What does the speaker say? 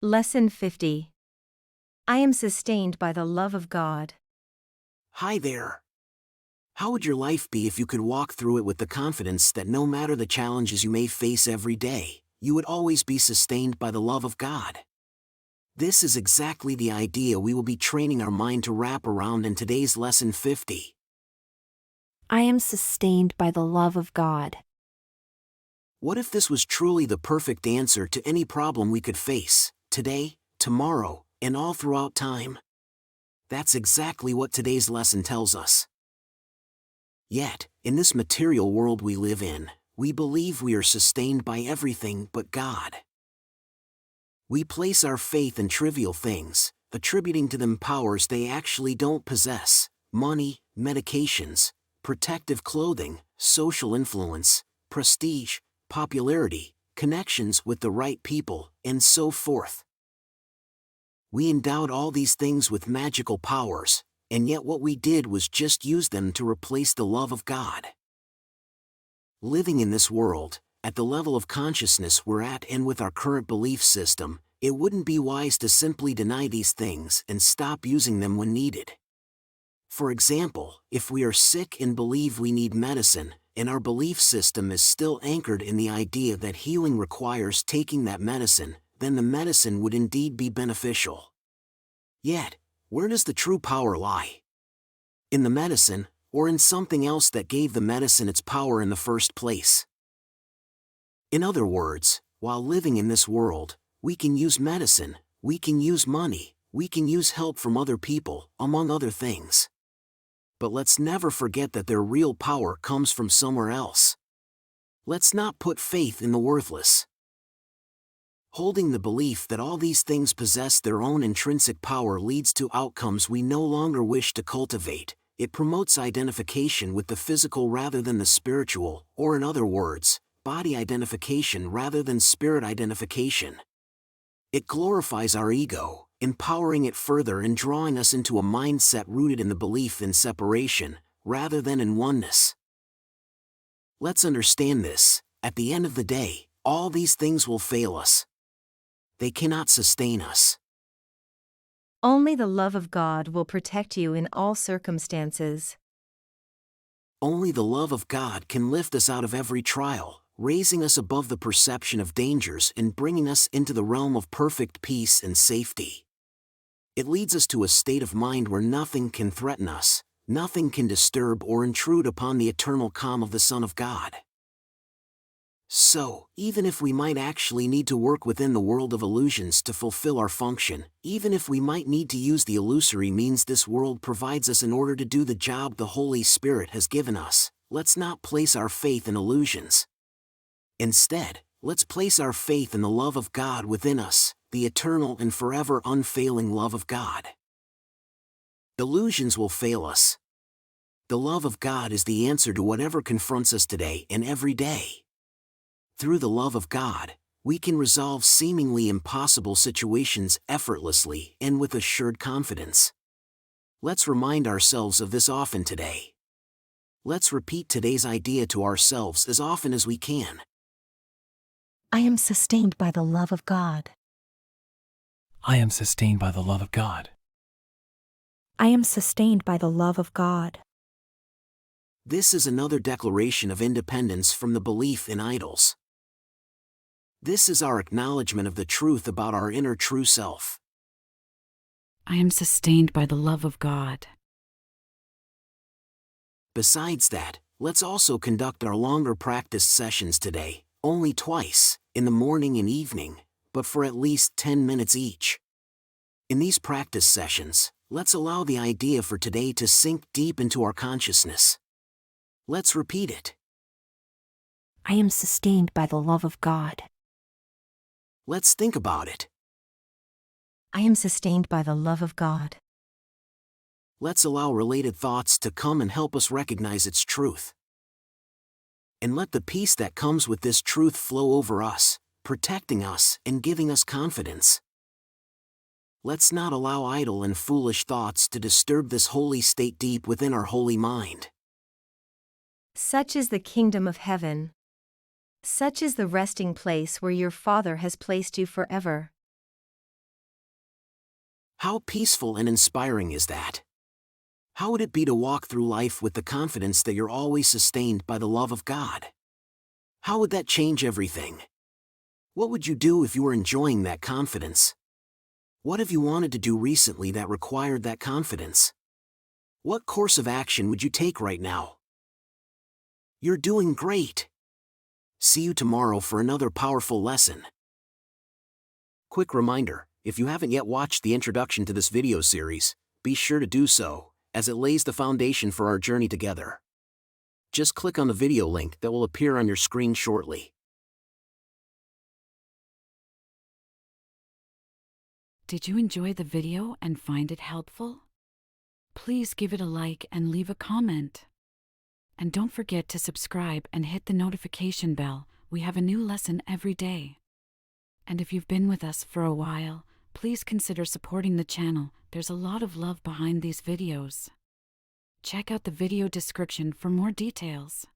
Lesson 50. I am sustained by the love of God. Hi there. How would your life be if you could walk through it with the confidence that no matter the challenges you may face every day, you would always be sustained by the love of God? This is exactly the idea we will be training our mind to wrap around in today's Lesson 50. I am sustained by the love of God. What if this was truly the perfect answer to any problem we could face, today, tomorrow, and all throughout time? That's exactly what today's lesson tells us. Yet, in this material world we live in, we believe we are sustained by everything but God. We place our faith in trivial things, attributing to them powers they actually don't possess: money, medications, protective clothing, social influence, prestige, popularity, connections with the right people, and so forth. We endowed all these things with magical powers, and yet what we did was just use them to replace the love of God. Living in this world, at the level of consciousness we're at and with our current belief system, it wouldn't be wise to simply deny these things and stop using them when needed. For example, if we are sick and believe we need medicine, and our belief system is still anchored in the idea that healing requires taking that medicine, then the medicine would indeed be beneficial. Yet, where does the true power lie? In the medicine, or in something else that gave the medicine its power in the first place? In other words, while living in this world, we can use medicine, we can use money, we can use help from other people, among other things. But let's never forget that their real power comes from somewhere else. Let's not put faith in the worthless. Holding the belief that all these things possess their own intrinsic power leads to outcomes we no longer wish to cultivate. It promotes identification with the physical rather than the spiritual, or in other words, body identification rather than spirit identification. It glorifies our ego, empowering it further and drawing us into a mindset rooted in the belief in separation, rather than in oneness. Let's understand this: at the end of the day, all these things will fail us. They cannot sustain us. Only the love of God will protect you in all circumstances. Only the love of God can lift us out of every trial, raising us above the perception of dangers and bringing us into the realm of perfect peace and safety. It leads us to a state of mind where nothing can threaten us, nothing can disturb or intrude upon the eternal calm of the Son of God. So, even if we might actually need to work within the world of illusions to fulfill our function, even if we might need to use the illusory means this world provides us in order to do the job the Holy Spirit has given us, let's not place our faith in illusions. Instead, let's place our faith in the love of God within us, the eternal and forever unfailing love of God. Illusions will fail us. The love of God is the answer to whatever confronts us today and every day. Through the love of God, we can resolve seemingly impossible situations effortlessly and with assured confidence. Let's remind ourselves of this often today. Let's repeat today's idea to ourselves as often as we can. I am sustained by the love of God. I am sustained by the love of God. I am sustained by the love of God. This is another declaration of independence from the belief in idols. This is our acknowledgement of the truth about our inner true self. I am sustained by the love of God. Besides that, let's also conduct our longer practice sessions today, only twice, in the morning and evening, but for at least 10 minutes each. In these practice sessions, let's allow the idea for today to sink deep into our consciousness. Let's repeat it. I am sustained by the love of God. Let's think about it. I am sustained by the love of God. Let's allow related thoughts to come and help us recognize its truth. And let the peace that comes with this truth flow over us, protecting us and giving us confidence. Let's not allow idle and foolish thoughts to disturb this holy state deep within our holy mind. Such is the kingdom of heaven. Such is the resting place where your Father has placed you forever. How peaceful and inspiring is that? How would it be to walk through life with the confidence that you're always sustained by the love of God? How would that change everything? What would you do if you were enjoying that confidence? What have you wanted to do recently that required that confidence? What course of action would you take right now? You're doing great. See you tomorrow for another powerful lesson. Quick reminder, if you haven't yet watched the introduction to this video series, be sure to do so, as it lays the foundation for our journey together. Just click on the video link that will appear on your screen shortly. Did you enjoy the video and find it helpful? Please give it a like and leave a comment. And don't forget to subscribe and hit the notification bell. We have a new lesson every day. And if you've been with us for a while, please consider supporting the channel. There's a lot of love behind these videos. Check out the video description for more details.